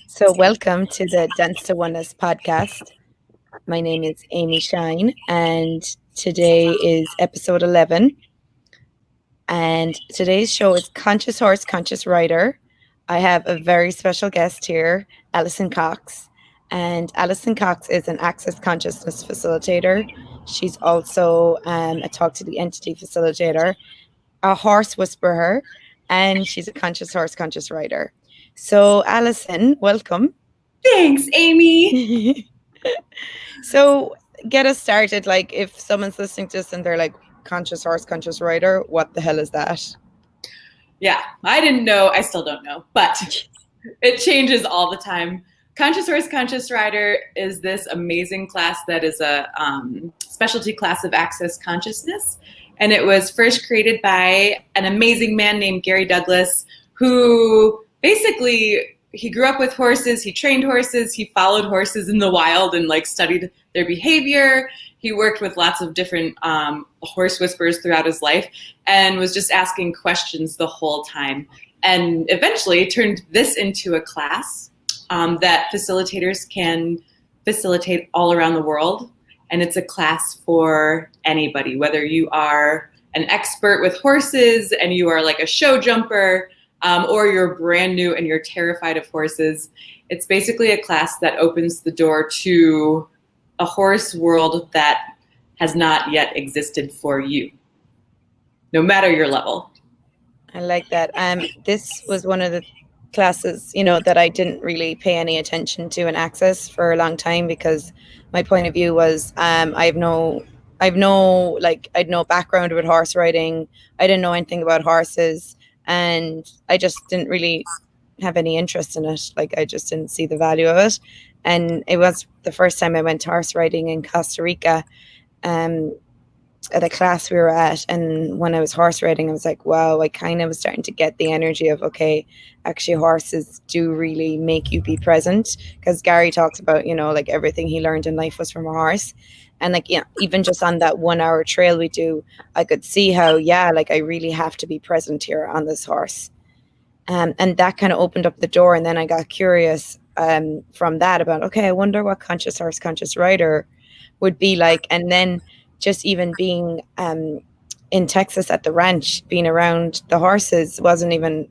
So, welcome to the Dance to Oneness podcast. My name is Amy Shine, and today is episode 11. And today's show is Conscious Horse, Conscious Rider. I have a very special guest here, Alison Cox. And Alison Cox is an Access Consciousness facilitator. She's also a Talk to the Entity facilitator, a horse whisperer, and she's a Conscious Horse, Conscious Rider. So, Alison, welcome. Thanks, Amy. So get us started. Like, if someone's listening to this and they're like, conscious horse, conscious rider, what the hell is that? Yeah, I didn't know. I still don't know, but it changes all the time. Conscious Horse, Conscious Rider is this amazing class that is a specialty class of Access Consciousness. And it was first created by an amazing man named Gary Douglas, who basically, he grew up with horses, he trained horses, he followed horses in the wild and studied their behavior. He worked with lots of different horse whisperers throughout his life and was just asking questions the whole time. And eventually turned this into a class that facilitators can facilitate all around the world. And it's a class for anybody, whether you are an expert with horses and you are like a show jumper, or you're brand new and you're terrified of horses. It's basically a class that opens the door to a horse world that has not yet existed for you, no matter your level. I like that. This was one of the classes, that I didn't really pay any attention to in Access for a long time, because my point of view was I'd no background with horse riding. I didn't know anything about horses. And I just didn't really have any interest in it. I just didn't see the value of it. And it was the first time I went horse riding in Costa Rica at a class we were at. And when I was horse riding, I was like, wow, I kind of was starting to get the energy of, okay, actually horses do really make you be present. Because Gary talks about, everything he learned in life was from a horse. And even just on that 1 hour trail we do, I could see how, I really have to be present here on this horse. And that kind of opened up the door. And then I got curious from that about, okay, I wonder what conscious horse, conscious rider would be like. And then just even being in Texas at the ranch, being around the horses, wasn't even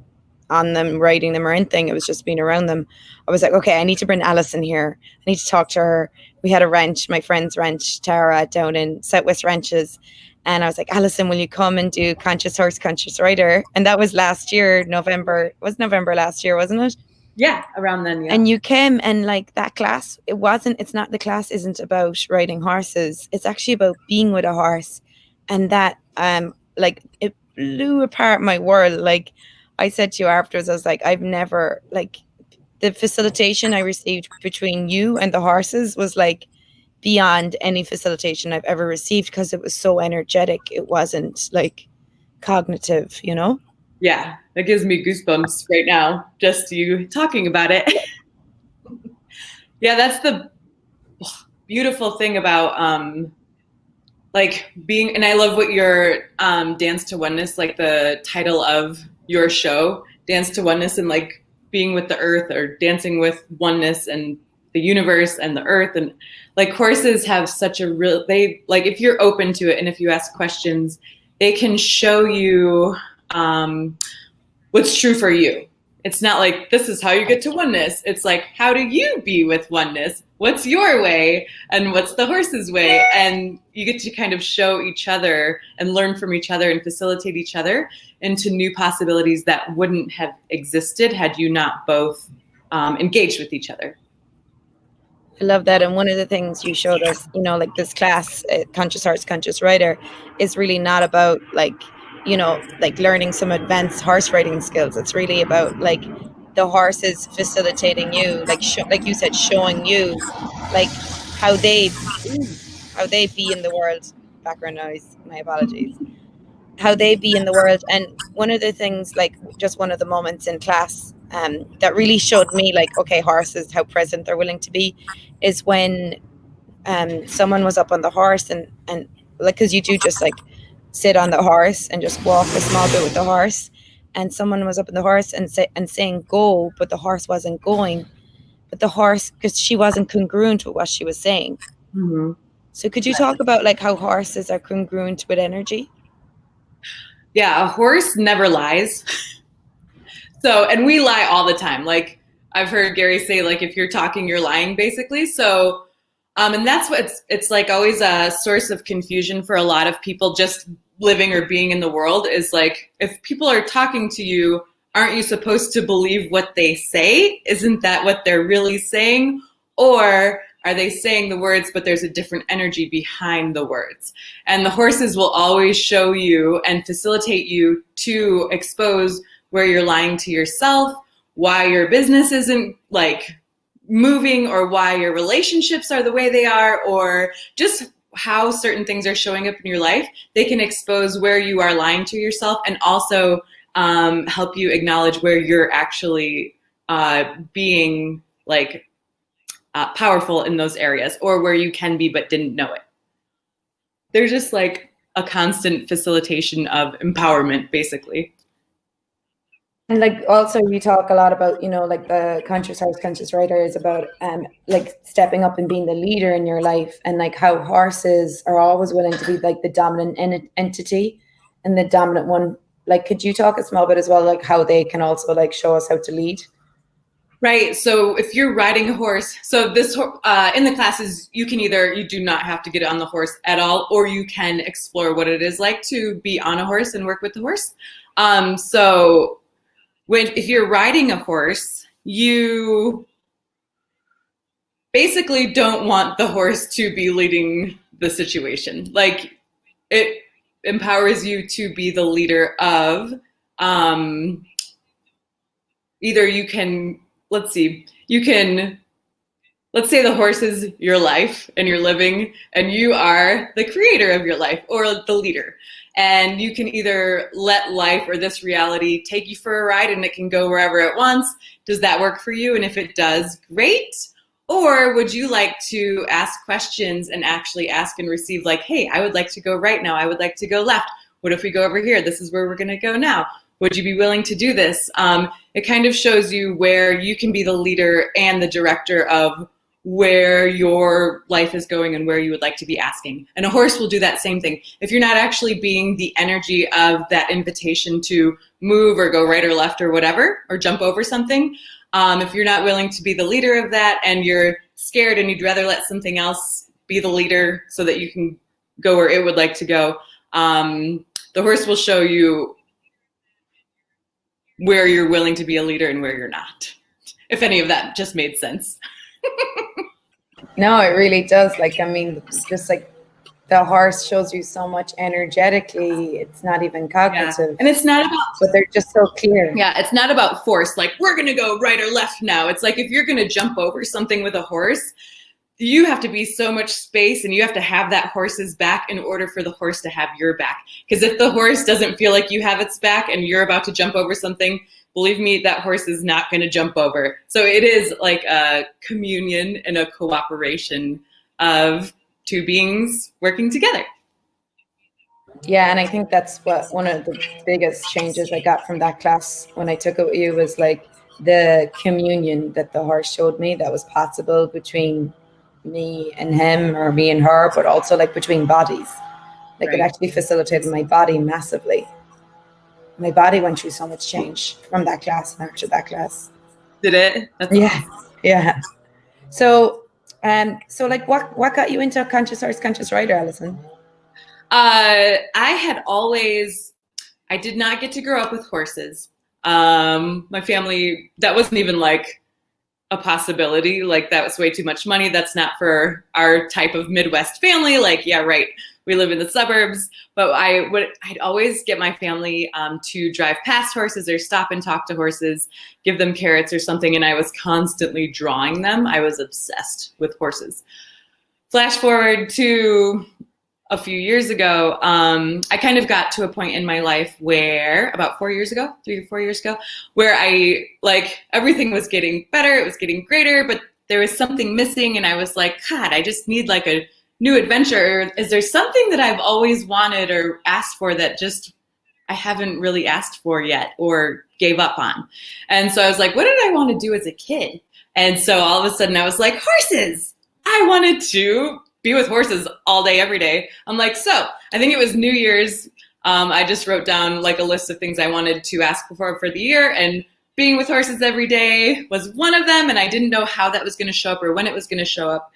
on them, riding them or anything. It was just being around them. I was like, okay, I need to bring Alison here. I need to talk to her. We had a ranch, my friend's ranch, Tara, down in Southwest Ranches. And I was like, Alison, will you come and do Conscious Horse, Conscious Rider? And that was last year, November. It was November last year, wasn't it? Yeah, around then, yeah. And you came, and that class, the class isn't about riding horses. It's actually about being with a horse. And that, it blew apart my world. I said to you afterwards, I was like, I've never, the facilitation I received between you and the horses was beyond any facilitation I've ever received, because it was so energetic. It wasn't cognitive, Yeah, that gives me goosebumps right now, just you talking about it. Yeah, that's the beautiful thing about being, and I love what your Dance to Oneness, the title of your show, Dance to Oneness, and being with the earth, or dancing with oneness and the universe and the earth. And horses have such a real, if you're open to it and if you ask questions, they can show you what's true for you. It's not this is how you get to oneness. It's how do you be with oneness? What's your way and what's the horse's way? And you get to kind of show each other and learn from each other and facilitate each other into new possibilities that wouldn't have existed had you not both engaged with each other. I love that. And one of the things you showed us, this class, Conscious Horse, Conscious Rider, is really not about learning some advanced horse riding skills. It's really about the horses facilitating you, like you said, showing you how they be in the world. Background noise, my apologies. How they be in the world. And one of the things, just one of the moments in class that really showed me okay, horses, how present they're willing to be, is when someone was up on the horse and because you do just sit on the horse and just walk a small bit with the horse, and someone was up on the horse and saying go, but the horse wasn't going. but the horse, because she wasn't congruent with what she was saying. Mm-hmm. So could you talk about like how horses are congruent with energy? Yeah, a horse never lies. So, and we lie all the time. Like I've heard Gary say, like if you're talking, you're lying, basically. So, and that's what it's like always a source of confusion for a lot of people just living or being in the world is like, if people are talking to you, aren't you supposed to believe what they say? Isn't that what they're really saying? Or are they saying the words, but there's a different energy behind the words? And the horses will always show you and facilitate you to expose where you're lying to yourself, why your business isn't like moving, or why your relationships are the way they are, or just how certain things are showing up in your life. They can expose where you are lying to yourself and also help you acknowledge where you're actually being like powerful in those areas, or where you can be but didn't know it. They're just like a constant facilitation of empowerment, basically. And like also you talk a lot about, you know, like the conscious horse, conscious rider is about like stepping up and being the leader in your life, and like how horses are always willing to be like the dominant entity and the dominant one. Like, could you talk a small bit as well, like how they can also like show us how to lead? Right. So if you're riding a horse, so this in the classes, you can either, you do not have to get on the horse at all, or you can explore what it is like to be on a horse and work with the horse. So if you're riding a horse, you basically don't want the horse to be leading the situation. Like it empowers you to be the leader of either you can, let's say the horse is your life and you're living, and you are the creator of your life or the leader. And you can either let life or this reality take you for a ride and it can go wherever it wants. Does that work for you? And if it does, great. Or would you like to ask questions and actually ask and receive, like, hey, I would like to go right now. I would like to go left. What if we go over here? This is where we're going to go now. Would you be willing to do this? It kind of shows you where you can be the leader and the director of where your life is going and where you would like to be asking. And a horse will do that same thing. If you're not actually being the energy of that invitation to move or go right or left or whatever, or jump over something, if you're not willing to be the leader of that and you're scared and you'd rather let something else be the leader so that you can go where it would like to go, the horse will show you where you're willing to be a leader and where you're not. If any of that just made sense. No, it really does. Like, I mean, just like the horse shows you so much energetically. It's not even cognitive. Yeah. And it's not about, but they're just so clear. Yeah, it's not about force. Like, we're going to go right or left now. It's like, if you're going to jump over something with a horse, you have to be so much space and you have to have that horse's back in order for the horse to have your back. Because if the horse doesn't feel like you have its back and you're about to jump over something, believe me, that horse is not going to jump over. So it is like a communion and a cooperation of two beings working together. Yeah, and I think that's what one of the biggest changes I got from that class when I took it with you was like the communion that the horse showed me that was possible between me and him, or me and her, but also like between bodies. Like, right. It actually facilitated my body massively. My body went through so much change from that class and after that class. Did it? That's awesome. Yeah. So like what got you into conscious horse, conscious rider, Alison? I did not get to grow up with horses. My family, that wasn't even like a possibility. Like, that was way too much money. That's not for our type of Midwest family. Like, yeah, right. We live in the suburbs, but I'd always get my family to drive past horses or stop and talk to horses, give them carrots or something. And I was constantly drawing them. I was obsessed with horses. Flash forward to a few years ago, I kind of got to a point in my life where about 3 or 4 years ago, where I like everything was getting better. It was getting greater, but there was something missing. And I was like, God, I just need like a new adventure. Is there something that I've always wanted or asked for that just I haven't really asked for yet or gave up on. And so I was like, what did I want to do as a kid? And so all of a sudden I was like, horses. I wanted to be with horses all day, every day. I'm like, so I think it was New Year's. I just wrote down like a list of things I wanted to ask for the year, and being with horses every day was one of them. And I didn't know how that was going to show up or when it was going to show up.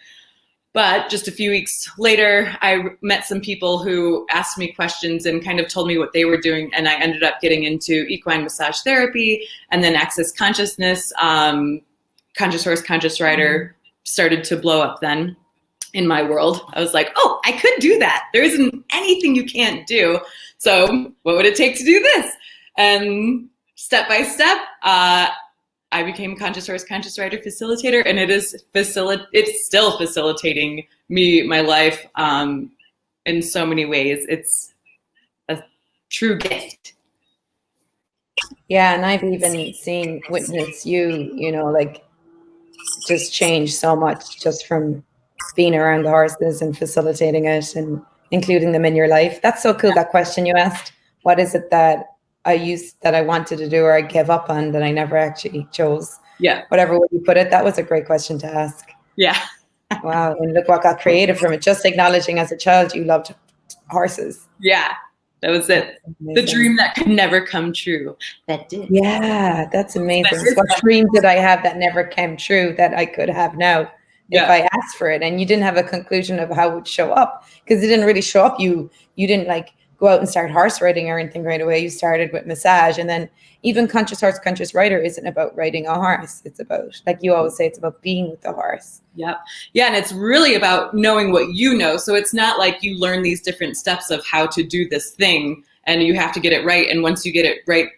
But just a few weeks later, I met some people who asked me questions and kind of told me what they were doing. And I ended up getting into equine massage therapy and then access consciousness. Conscious horse, conscious rider started to blow up then in my world. I was like, oh, I could do that. There isn't anything you can't do. So what would it take to do this? And step by step, I became conscious horse, conscious rider facilitator, and it's still facilitating me, my life, in so many ways. It's a true gift. Yeah, and I've even witnessed you know, like just change so much just from being around the horses and facilitating it and including them in your life. That's so cool. That question you asked, what is it that I wanted to do or I gave up on that I never actually chose? Yeah. Whatever way you put it, that was a great question to ask. Yeah. Wow. And look what got created from it. Just acknowledging as a child you loved horses. Yeah. That was it. The dream that could never come true. That did. Yeah, that's amazing. What dream did I have that never came true that I could have now if I asked for it? And you didn't have a conclusion of how it would show up because it didn't really show up. You didn't like go out and start horse riding or anything right away. You started with massage, and then even conscious horse, conscious rider isn't about riding a horse. It's about, like you always say, it's about being with the horse. Yep. Yeah. And it's really about knowing what you know. So it's not like you learn these different steps of how to do this thing and you have to get it right. And once you get it right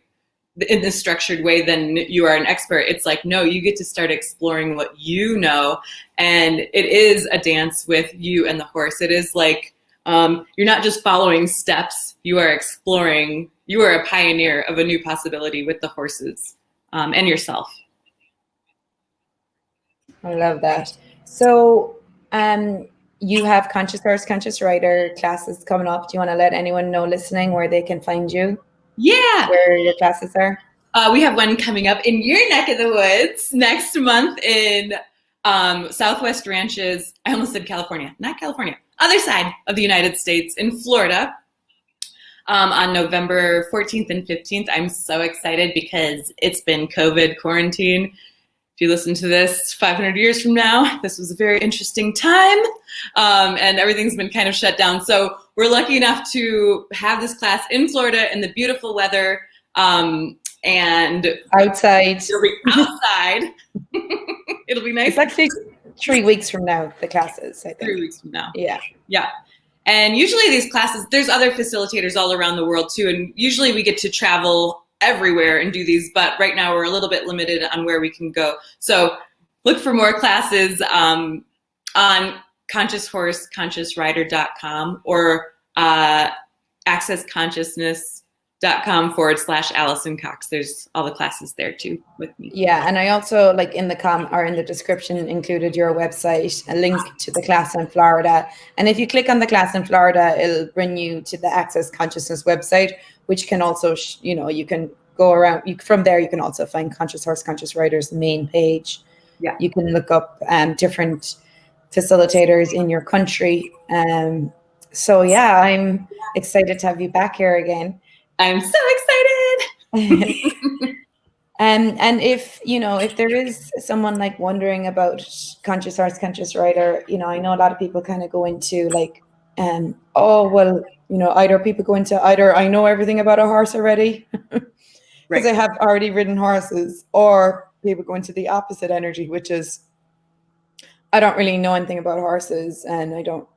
in this structured way, then you are an expert. It's like, no, you get to start exploring what you know. And it is a dance with you and the horse. It is like, you're not just following steps, you are exploring, you are a pioneer of a new possibility with the horses and yourself. I love that. So you have Conscious Horse, Conscious Rider classes coming up. Do you want to let anyone know listening where they can find you? Yeah. Where your classes are? We have one coming up in your neck of the woods next month in Southwest Ranches. I almost said California, not California. Other side of the United States in Florida on November 14th and 15th. I'm so excited because it's been COVID quarantine. If you listen to this 500 years from now, this was a very interesting time and everything's been kind of shut down. So we're lucky enough to have this class in Florida in the beautiful weather and outside. It'll be outside. It'll be nice. It's actually 3 weeks from now, the classes, I think. 3 weeks from now. Yeah. Yeah. And usually these classes, there's other facilitators all around the world too. And usually we get to travel everywhere and do these, but right now we're a little bit limited on where we can go. So look for more classes on conscioushorse.com or accessconsciousness.com/Alison Cox. There's all the classes there too with me. Yeah, and I also like in the description included your website, a link to the class in Florida. And if you click on the class in Florida, it'll bring you to the Access Consciousness website, which can also, you can go around. From there, you can also find Conscious Horse, Conscious Rider's main page. Yeah, you can look up different facilitators in your country. So yeah, I'm excited to have you back here again. I'm so excited. And if there is someone like wondering about Conscious Horse, Conscious Rider, I know a lot of people kind of go into like, either people go into either I know everything about a horse already because I have already ridden horses, or people go into the opposite energy, which is I don't really know anything about horses and I don't.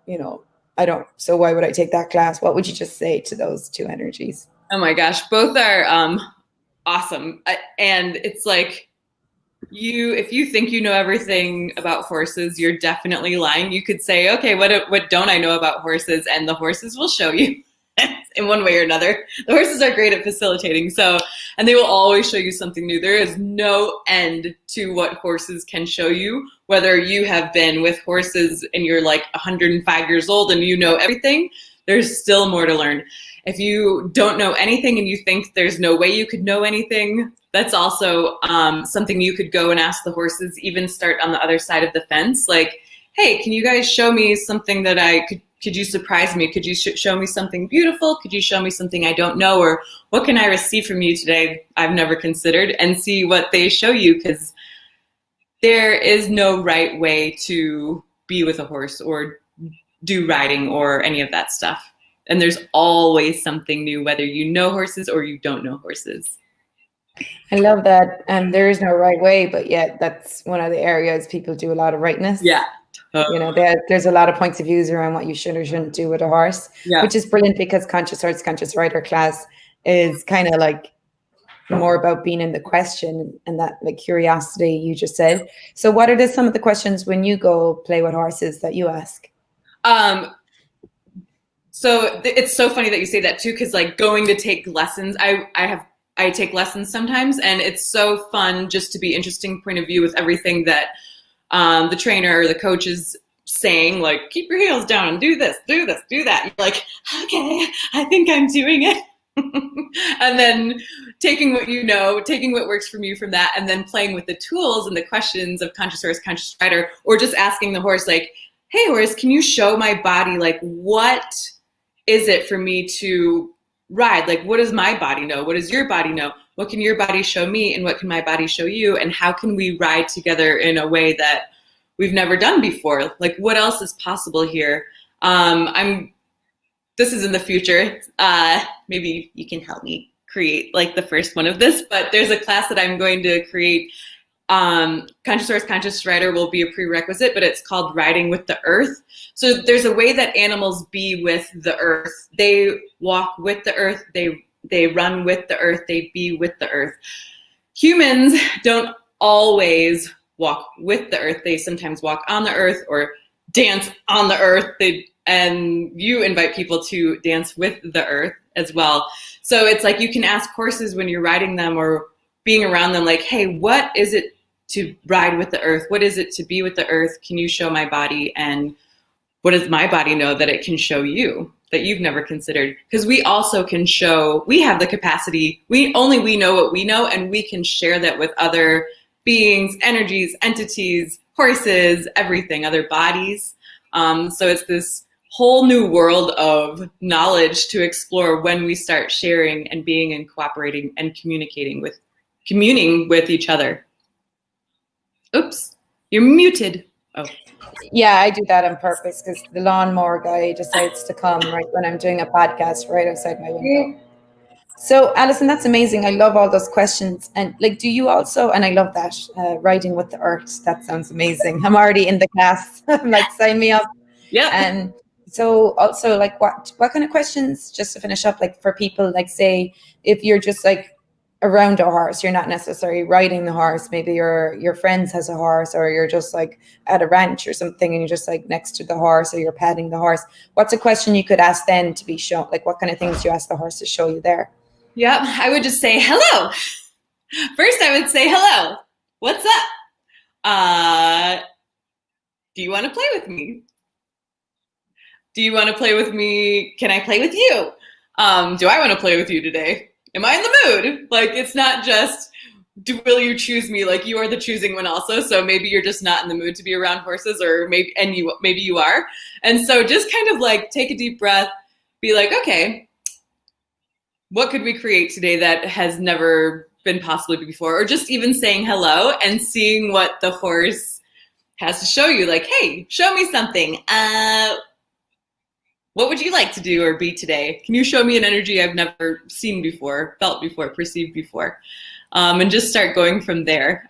So why would I take that class? What would you just say to those two energies? Oh my gosh, both are awesome. And it's like, if you think you know everything about horses, you're definitely lying. You could say, okay, what don't I know about horses? And the horses will show you in one way or another. The horses are great at facilitating. And they will always show you something new. There is no end to what horses can show you, whether you have been with horses and you're like 105 years old and you know everything, there's still more to learn. If you don't know anything and you think there's no way you could know anything, that's also something you could go and ask the horses, even start on the other side of the fence. Like, hey, can you guys show me something that could you surprise me? Could you show me something beautiful? Could you show me something I don't know? Or what can I receive from you today I've never considered? And see what they show you, because there is no right way to be with a horse or do riding or any of that stuff. And there's always something new, whether you know horses or you don't know horses. I love that. And there is no right way, but yet that's one of the areas people do a lot of rightness. Yeah. You know, there's a lot of points of views around what you should or shouldn't do with a horse, which is brilliant, because Conscious Horse, Conscious Rider class is kind of like more about being in the question and that like curiosity you just said. So what are some of the questions when you go play with horses that you ask? So it's so funny that you say that too, because like going to take lessons, I take lessons sometimes, and it's so fun just to be interesting point of view with everything that the trainer or the coach is saying, like, keep your heels down and do this, do that. You're like, okay, I think I'm doing it. And then taking what you know, taking what works from you from that, and then playing with the tools and the questions of Conscious Horse, Conscious Rider, or just asking the horse, like, hey, horse, can you show my body, like, what is it for me to ride? Like, what does my body know? What does your body know? What can your body show me, and what can my body show you? And how can we ride together in a way that we've never done before? Like, what else is possible here? This is in the future. Maybe you can help me create like the first one of this, but there's a class that I'm going to create. Conscious Horse, Conscious Rider will be a prerequisite, but it's called Riding with the Earth. So there's a way that animals be with the earth. They walk with the earth. They run with the earth. They be with the earth. Humans don't always walk with the earth. They sometimes walk on the earth or dance on the earth. And you invite people to dance with the earth as well. So it's like you can ask horses when you're riding them or being around them, like, hey, what is it to ride with the earth? What is it to be with the earth? Can you show my body? And what does my body know that it can show you that you've never considered? Because we also can show, we have the capacity, we know what we know, and we can share that with other beings, energies, entities, horses, everything, other bodies. So it's this whole new world of knowledge to explore when we start sharing and being and cooperating and communing with each other. Oops, you're muted. Oh. Yeah, I do that on purpose because the lawnmower guy decides to come right when I'm doing a podcast right outside my window. So, Alison, that's amazing. I love all those questions. And like, do you also, and I love that, riding with the earth. That sounds amazing. I'm already in the class. I'm like, sign me up. Yeah. And so also like what kind of questions, just to finish up, like for people, like say, if you're just like around a horse, you're not necessarily riding the horse, maybe your friends has a horse, or you're just like at a ranch or something and you're just like next to the horse, or you're petting the horse, what's a question you could ask then to be shown? Like what kind of things do you ask the horse to show you there? Yeah, I would just say hello. First I would say hello, what's up? Do you want to play with me? Do you want to play with me? Can I play with you? Do I want to play with you today? Am I in the mood? Like, it's not just, will you choose me? Like, you are the choosing one also. So maybe you're just not in the mood to be around horses, or maybe you are. And so just kind of like take a deep breath, be like, okay, what could we create today that has never been possible before? Or just even saying hello and seeing what the horse has to show you. Like, hey, show me something. What would you like to do or be today? Can you show me an energy I've never seen before, felt before, perceived before? And just start going from there.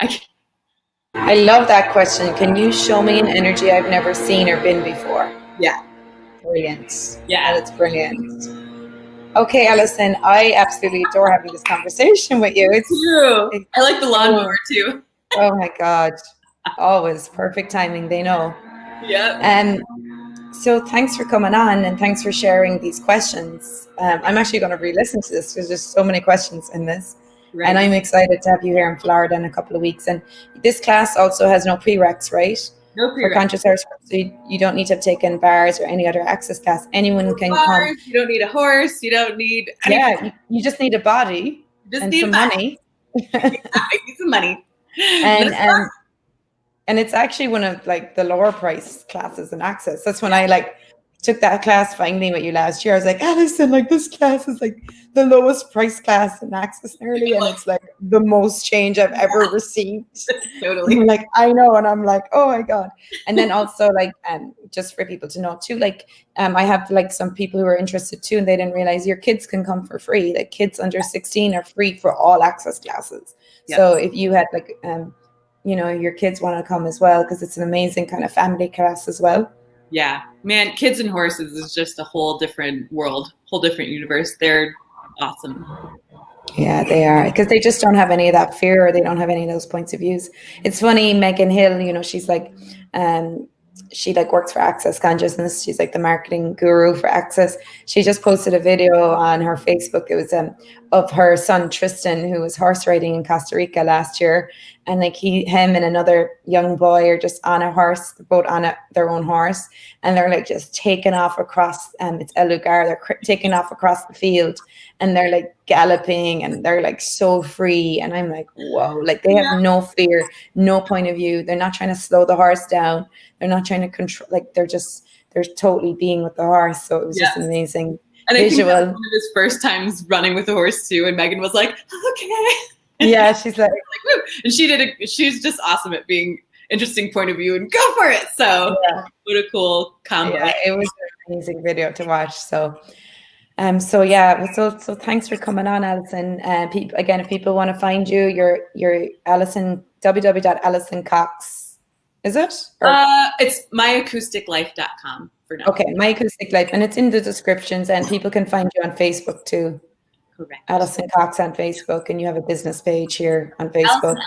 I love that question. Can you show me an energy I've never seen or been before? Yeah. Brilliant. Yeah. That's brilliant. Okay, Alison, I absolutely adore having this conversation with you. It's true. I like the lawnmower too. Oh my God. Always perfect timing, they know. Yeah. So thanks for coming on and thanks for sharing these questions. I'm actually going to re-listen to this because there's so many questions in this. Right. And I'm excited to have you here in Florida in a couple of weeks. And this class also has no prereqs, right? No for prerequisites. conscious horse. So you don't need to have taken bars or any other access class. Anyone can Bars, come. you don't need a horse. You don't need anything. Yeah, you just need a body Just and need some money. I need some money. and it's actually one of like the lower price classes in access. That's when I like took that class finally with you last year. I was like, Alison, like this class is like the lowest price class in access nearly, and it's like the most change I've ever received. Totally. I'm like, I know, and I'm like, oh my god. And then also like just for people to know too, like I have like some people who are interested too, and they didn't realize your kids can come for free. Like kids under 16 are free for all access classes. Yep. So if you had like your kids want to come as well, because it's an amazing kind of family class as well. Yeah, man, kids and horses is just a whole different world, whole different universe. They're awesome. Yeah, they are, because they just don't have any of that fear, or they don't have any of those points of views. It's funny, Megan Hill, she's like, she like works for Access Consciousness. She's like the marketing guru for Access. She just posted a video on her Facebook. It was of her son Tristan, who was horse riding in Costa Rica last year, and like him and another young boy are just on a horse, both on their own horse, and they're like just taking off across. It's El Lugar. They're taking off across the field, and they're like galloping, and they're like so free. And I'm like, whoa! Like they have no fear, no point of view. They're not trying to slow the horse down. They're not trying to control. Like they're totally being with the horse. So it was just an amazing visual. I think that was one of his first times running with the horse too, and Megan was like, okay. Yeah, she's like woo. And she's just awesome at being interesting point of view and go for it. So what a cool combo. Yeah, it was an amazing video to watch. So so thanks for coming on, Alison. Again, if people want to find you, you're Alison, www.AlisonCox. Is it? It's myacousticlife.com for now. Okay, My Acoustic Life, and it's in the descriptions, and people can find you on Facebook too. Correct. Alison Cox on Facebook, and you have a business page here on Facebook.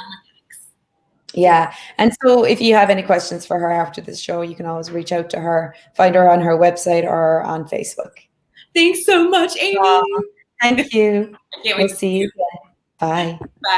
Yeah, and so if you have any questions for her after this show, you can always reach out to her, find her on her website or on Facebook. Thanks so much, Amy. Thank you. I can't wait We'll to see you again. Bye. Bye.